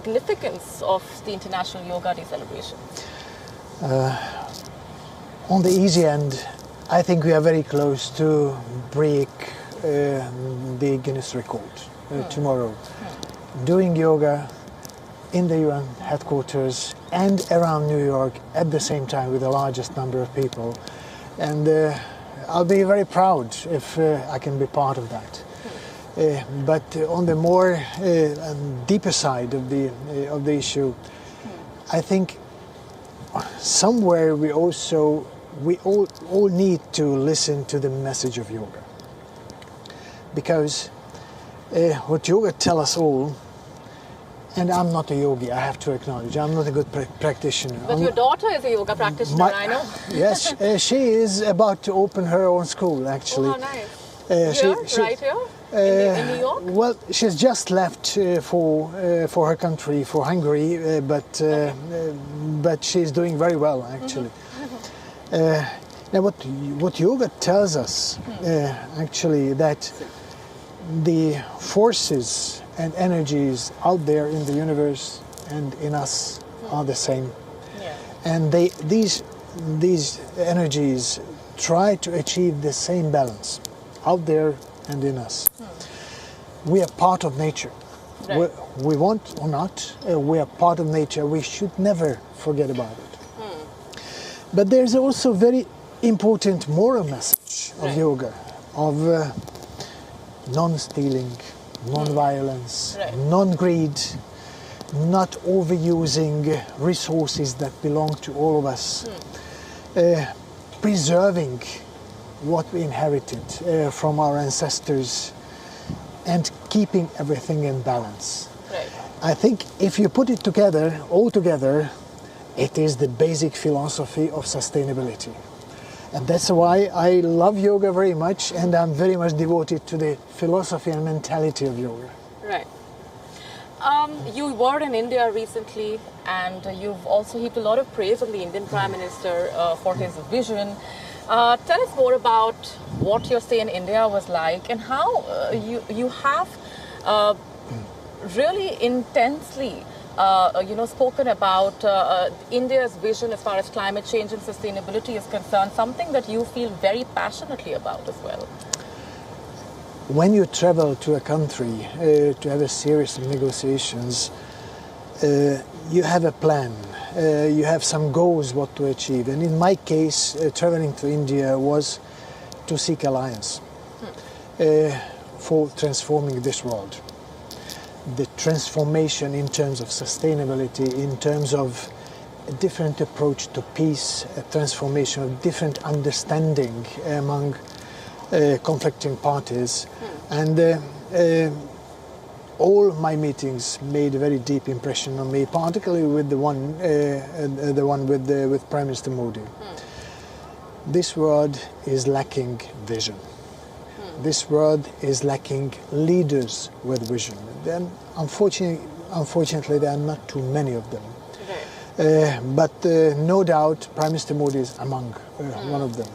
significance of the International Yoga Day celebration? On the easy end, I think we are very close to break the Guinness record tomorrow. Doing yoga in the UN headquarters and around New York at the same time with the largest number of people. And I'll be very proud if I can be part of that. But on the more deeper side of the issue, I think somewhere we all need to listen to the message of yoga, because what yoga tells us all, and I'm not a yogi, I have to acknowledge, I'm not a good practitioner. But your daughter is a yoga practitioner, I know. Yes, she is about to open her own school, actually. Oh, how nice. Right here? In New York? Well, she's just left for her country, for Hungary, but she's doing very well, actually. Now, what yoga tells us, actually, that the forces and energies out there in the universe and in us are the same. Yeah. And these energies try to achieve the same balance out there and in us. We are part of nature. Right. We want or not, we are part of nature. We should never forget about it. But there's also very important moral message of yoga, of non-stealing, non-violence, non-greed, not overusing resources that belong to all of us, preserving what we inherited from our ancestors, and keeping everything in balance. Right. I think if you put it together, all together, it is the basic philosophy of sustainability. And that's why I love yoga very much, and I'm very much devoted to the philosophy and mentality of yoga. Right. You were in India recently, and you've also heaped a lot of praise on the Indian Prime Minister for his vision. Tell us more about what your stay in India was like, and how you have really intensely spoken about India's vision as far as climate change and sustainability is concerned, something that you feel very passionately about as well. When you travel to a country to have a series of negotiations, you have a plan, you have some goals what to achieve. And in my case, traveling to India was to seek alliance for transforming this world. The transformation in terms of sustainability, in terms of a different approach to peace, a transformation of different understanding among conflicting parties. And all my meetings made a very deep impression on me, particularly with the one with Prime Minister Modi. This world is lacking vision. This world is lacking leaders with vision. Then, unfortunately, there are not too many of them. But no doubt, Prime Minister Modi is among one of them.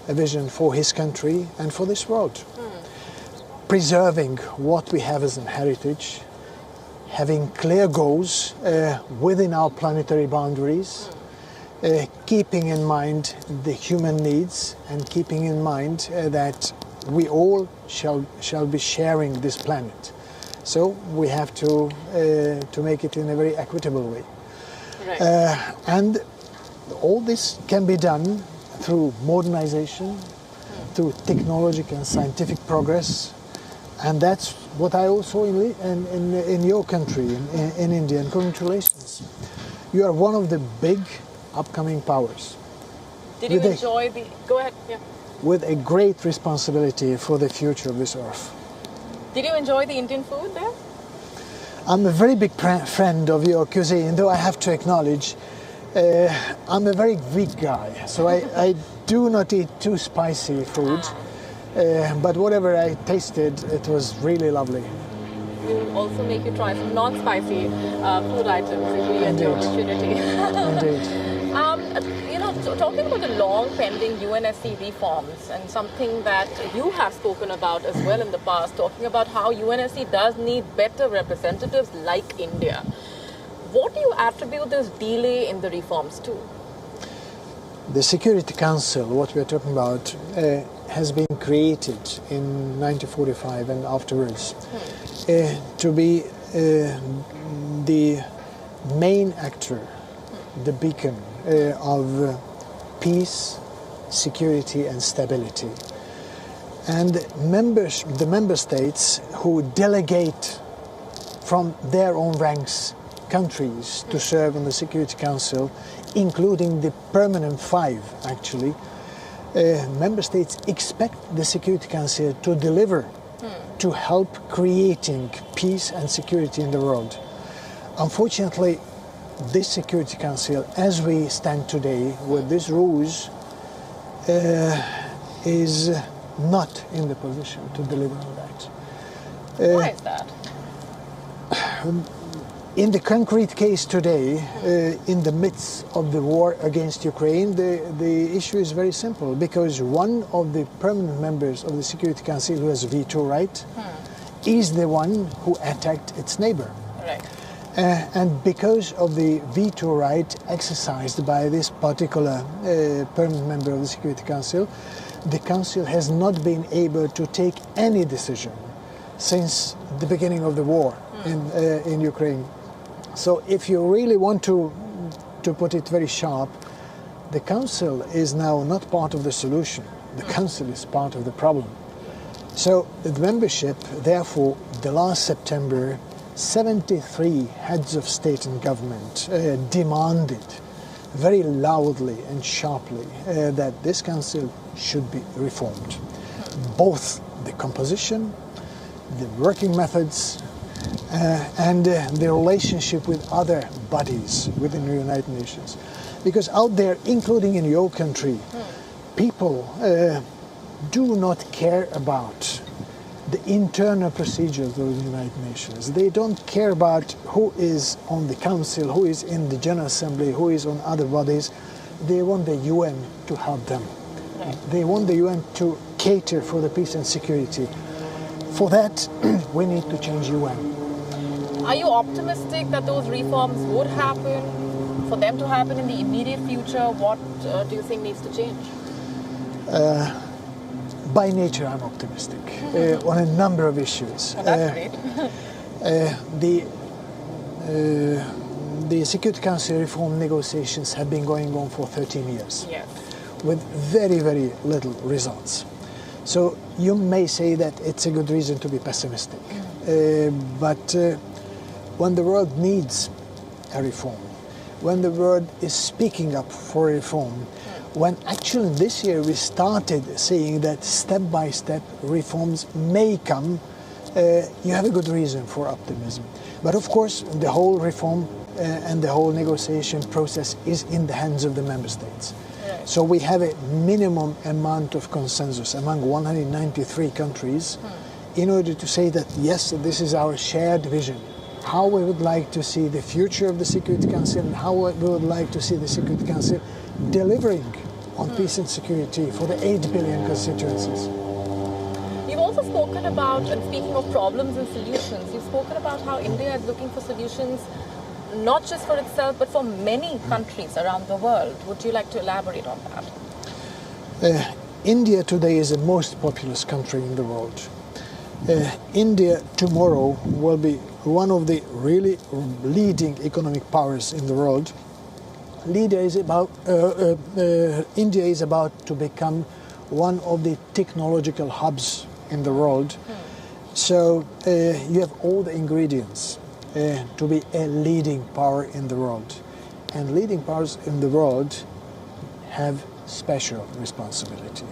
A vision for his country and for this world. Preserving what we have as a heritage, having clear goals within our planetary boundaries, keeping in mind the human needs, and keeping in mind that we all shall be sharing this planet. So we have to make it in a very equitable way. Right. And all this can be done through modernization, through technological and scientific progress. And that's what I also in your country, in India, and congratulations. You are one of the big upcoming powers. Did you enjoy the... Go ahead, yeah. With a great responsibility for the future of this earth. Did you enjoy the Indian food there? I'm a very big friend of your cuisine, though I have to acknowledge I'm a very weak guy, so I do not eat too spicy food. But whatever I tasted, it was really lovely. We'll also make you try some non-spicy food items if we get the opportunity. Indeed. So talking about the long-pending UNSC reforms and something that you have spoken about as well in the past, talking about how UNSC does need better representatives like India. What do you attribute this delay in the reforms to? The Security Council, what we are talking about, has been created in 1945 and afterwards to be the main actor, the beacon of peace, security and stability. And the member states who delegate from their own ranks countries to serve on the Security Council, including the permanent 5 actually, member states expect the Security Council to deliver, to help creating peace and security in the world. Unfortunately, this Security Council, as we stand today with these rules, is not in the position to deliver on that. Why is that? In the concrete case today, in the midst of the war against Ukraine, the issue is very simple, because one of the permanent members of the Security Council who has veto right is the one who attacked its neighbor. Right. And because of the veto right exercised by this particular permanent member of the Security Council, the Council has not been able to take any decision since the beginning of the war in Ukraine. So if you really want to put it very sharp, the Council is now not part of the solution. The Council is part of the problem. So the membership, therefore, the last September, 73 heads of state and government demanded very loudly and sharply that this council should be reformed. Both the composition, the working methods, and the relationship with other bodies within the United Nations. Because out there, including in your country, people do not care about the internal procedures of the United Nations. They don't care about who is on the Council, who is in the General Assembly, who is on other bodies. They want the UN to help them. They want the UN to cater for the peace and security. For that, we need to change UN. Are you optimistic that those reforms would happen, for them to happen in the immediate future? What do you think needs to change? By nature, I'm optimistic on a number of issues. Oh, that's great. The Security Council reform negotiations have been going on for 13 years, Yes. with very, very little results. So you may say that it's a good reason to be pessimistic. But when the world needs a reform, when the world is speaking up for reform, when actually this year we started saying that step by step reforms may come, you have a good reason for optimism. But of course, the whole reform and the whole negotiation process is in the hands of the member states. Right. So we have a minimum amount of consensus among 193 countries in order to say that yes, this is our shared vision, how we would like to see the future of the Security Council and how we would like to see the Security Council delivering on peace and security for the 8 billion constituencies. You've also spoken about, and speaking of problems and solutions, you've spoken about how India is looking for solutions not just for itself, but for many countries around the world. Would you like to elaborate on that? India today is the most populous country in the world. India tomorrow will be one of the really leading economic powers in the world. India is about to become one of the technological hubs in the world. So you have all the ingredients to be a leading power in the world. And leading powers in the world have special responsibility.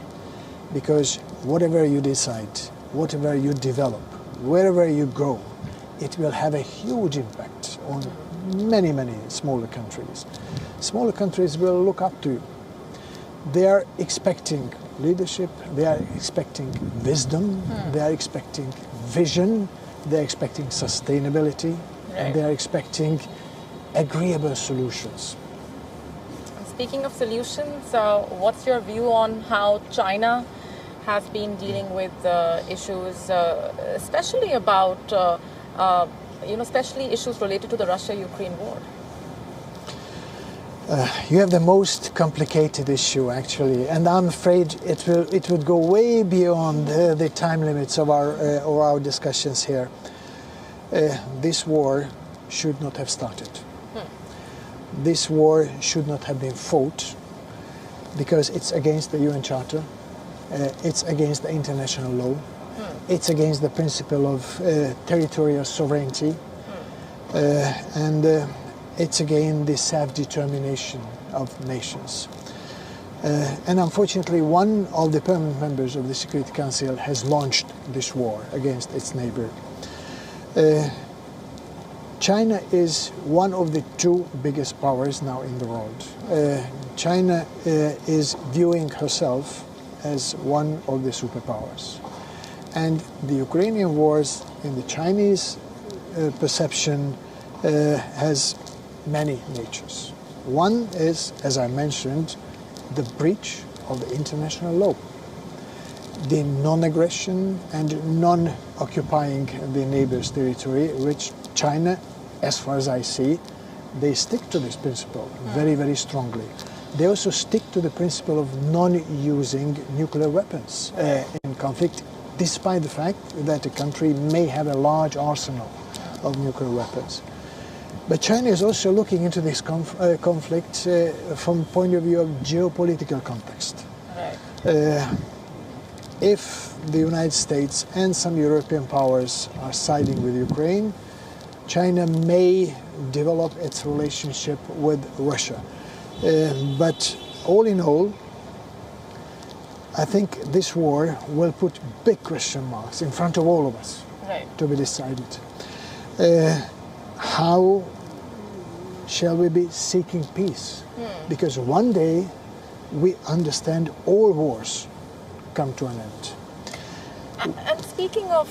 Because whatever you decide, whatever you develop, wherever you go, it will have a huge impact on many, many smaller countries. Smaller countries will look up to you. They are expecting leadership, they are expecting wisdom, they are expecting vision, they are expecting sustainability, and they are expecting agreeable solutions. speaking of solutions, what's your view on how China has been dealing with issues, especially about, especially issues related to the Russia-Ukraine war? You have the most complicated issue, actually, and I'm afraid it would go way beyond the time limits of our discussions here. This war should not have started. This war should not have been fought because it's against the UN Charter, it's against the international law, it's against the principle of territorial sovereignty, and it's again the self-determination of nations. And unfortunately, one of the permanent members of the Security Council has launched this war against its neighbor. China is one of the two biggest powers now in the world. China is viewing herself as one of the superpowers. And the Ukrainian wars, in the Chinese perception, has many natures. One is, as I mentioned, the breach of the international law, the non-aggression and non-occupying the neighbor's territory, which China, as far as I see, they stick to this principle very, very strongly. They also stick to the principle of non-using nuclear weapons in conflict, despite the fact that a country may have a large arsenal of nuclear weapons. But China is also looking into this conflict from the point of view of geopolitical context. Right. If the United States and some European powers are siding with Ukraine, China may develop its relationship with Russia. But all in all, I think this war will put big question marks in front of all of us to be decided. How shall we be seeking peace? Because one day we understand all wars come to an end. And speaking of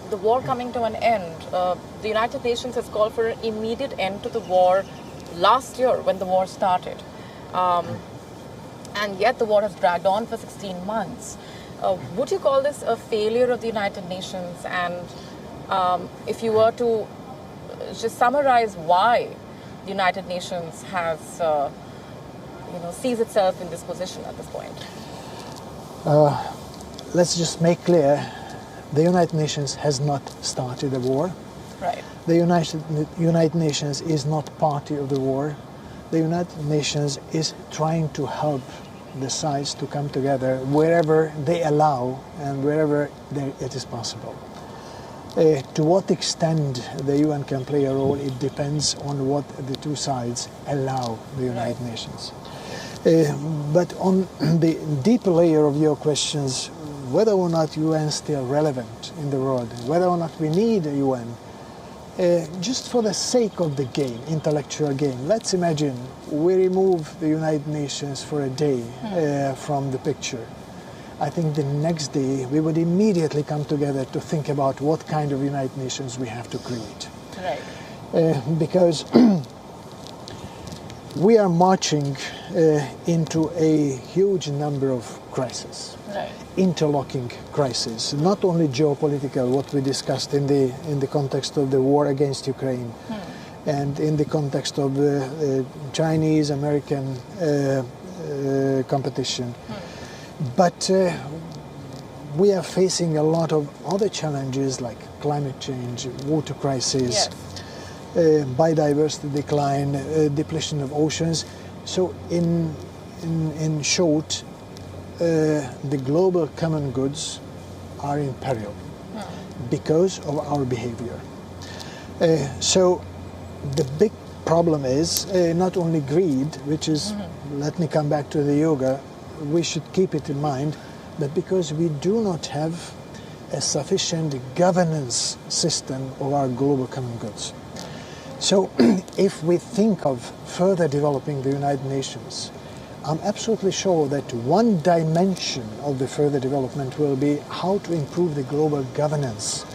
the war coming to an end, the United Nations has called for an immediate end to the war last year when the war started. And yet the war has dragged on for 16 months. Would you call this a failure of the United Nations? And if you were to just summarize why the United Nations has sees itself in this position at this point? Let's just make clear, the United Nations has not started a war. Right. The United Nations is not party of the war. The United Nations is trying to help the sides to come together wherever they allow and wherever it is possible. To what extent the UN can play a role, it depends on what the two sides allow the United Nations. But on the deeper layer of your questions, whether or not UN is still relevant in the world, whether or not we need a UN, just for the sake of the game, intellectual game, let's imagine we remove the United Nations for a day from the picture. I think the next day we would immediately come together to think about what kind of United Nations we have to create. Right. Because we are marching into a huge number of crises, interlocking crises, not only geopolitical, what we discussed in the context of the war against Ukraine, and in the context of the Chinese-American competition. But we are facing a lot of other challenges like climate change, water crisis, biodiversity decline, depletion of oceans. So in short, the global common goods are in peril because of our behavior. So the big problem is not only greed, which is, let me come back to the yoga, we should keep it in mind, but because we do not have a sufficient governance system of our global common goods. So if we think of further developing the United Nations, I'm absolutely sure that one dimension of the further development will be how to improve the global governance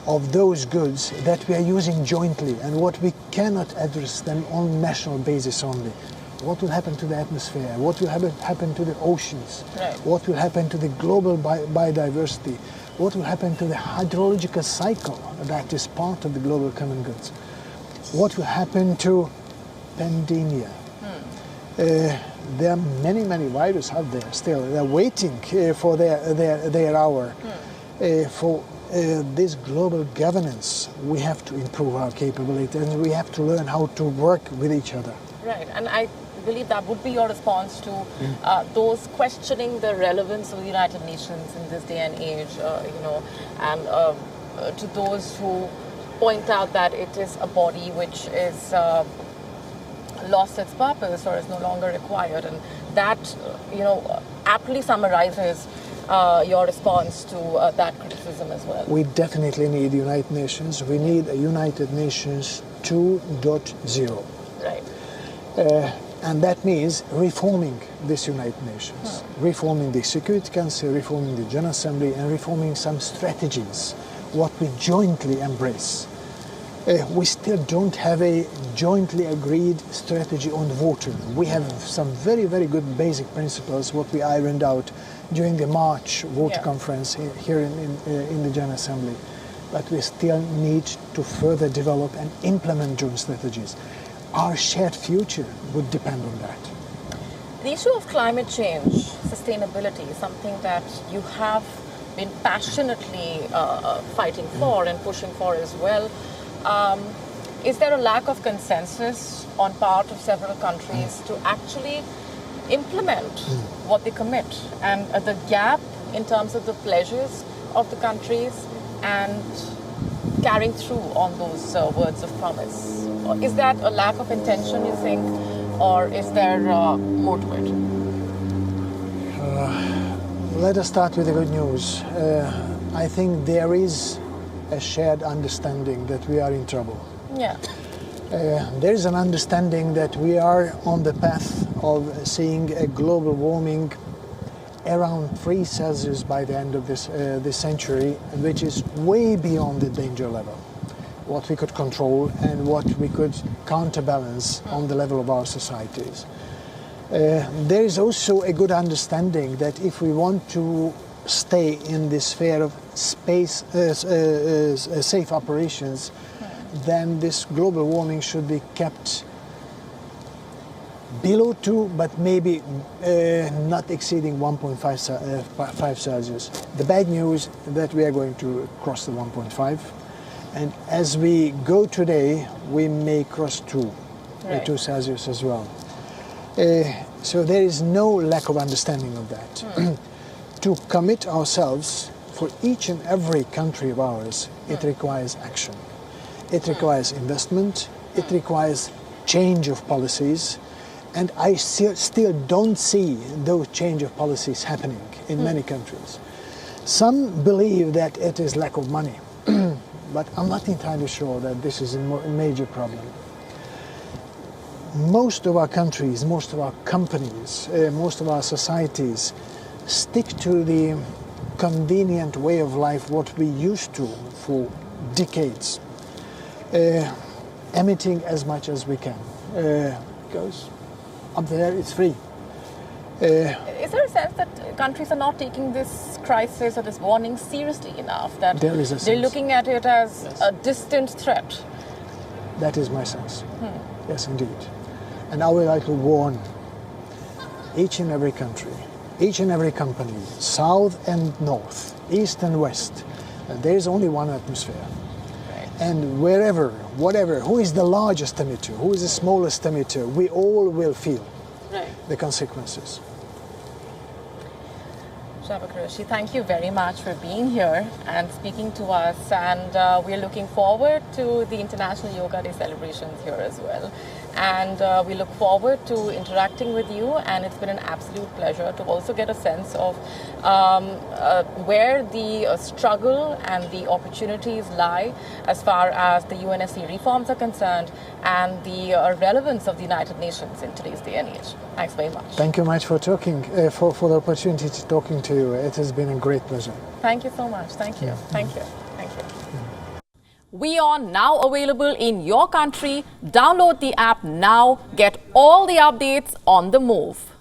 of those goods that we are using jointly and what we cannot address them on national basis only. What will happen to the atmosphere? What will happen to the oceans? Right. What will happen to the global biodiversity? What will happen to the hydrological cycle that is part of the global common goods? What will happen to pandemia? There are many viruses out there still. They're waiting for their hour. For this global governance, we have to improve our capability, and we have to learn how to work with each other. Right, and I believe that would be your response to those questioning the relevance of the United Nations in this day and age, and to those who point out that it is a body which is lost its purpose or is no longer required, and that aptly summarizes your response to that criticism as well. We definitely need the United Nations. We need a United Nations 2.0. Right. And that means reforming this United Nations, reforming the Security Council, reforming the General Assembly, and reforming some strategies, what we jointly embrace. We still don't have a jointly agreed strategy on water. We have some very good basic principles, what we ironed out during the March Water Conference here in the General Assembly. But we still need to further develop and implement joint strategies. Our shared future would depend on that. The issue of climate change, sustainability, is something that you have been passionately fighting for and pushing for as well. Is there a lack of consensus on part of several countries to actually implement what they commit, and the gap in terms of the pleasures of the countries and carrying through on those words of promise? Is that a lack of intention, you think, or is there more to it? Let us start with the good news. I think there is a shared understanding that we are in trouble. Yeah. There is an understanding that we are on the path of seeing a global warming around 3 Celsius by the end of this century, which is way beyond the danger level, what we could control and what we could counterbalance on the level of our societies. There is also a good understanding that if we want to stay in this sphere of safe operations, then this global warming should be kept below 2, but maybe not exceeding 1.5 Celsius. The bad news is that we are going to cross the 1.5, and as we go today, we may cross 2 Celsius as well. So there is no lack of understanding of that. To commit ourselves for each and every country of ours, it requires action. It requires investment, it requires change of policies, and I still don't see those change of policies happening in many countries. Some believe that it is lack of money, but I'm not entirely sure that this is a major problem. Most of our countries, most of our companies, most of our societies stick to the convenient way of life what we used to for decades, emitting as much as we can, because up there it's free. Is there a sense that countries are not taking this crisis or this warning seriously enough, that there is a sense. They're looking at it as a distant threat? That is my sense. Yes, indeed. And I would like to warn each and every country, each and every company, south and north, east and west, there is only one atmosphere. And wherever, whatever, who is the largest emitter, who is the smallest emitter, we all will feel the consequences. Csaba Korosi, thank you very much for being here and speaking to us, and we're looking forward to the International Yoga Day celebrations here as well. And we look forward to interacting with you, and it's been an absolute pleasure to also get a sense of where the struggle and the opportunities lie as far as the UNSC reforms are concerned and the relevance of the United Nations in today's day and age. Thanks very much. Thank you much for talking, for the opportunity to talking to you. It has been a great pleasure. Thank you so much. Thank you. Thank you. Thank you. WION now available in your country. Download the app now. Get all the updates on the move.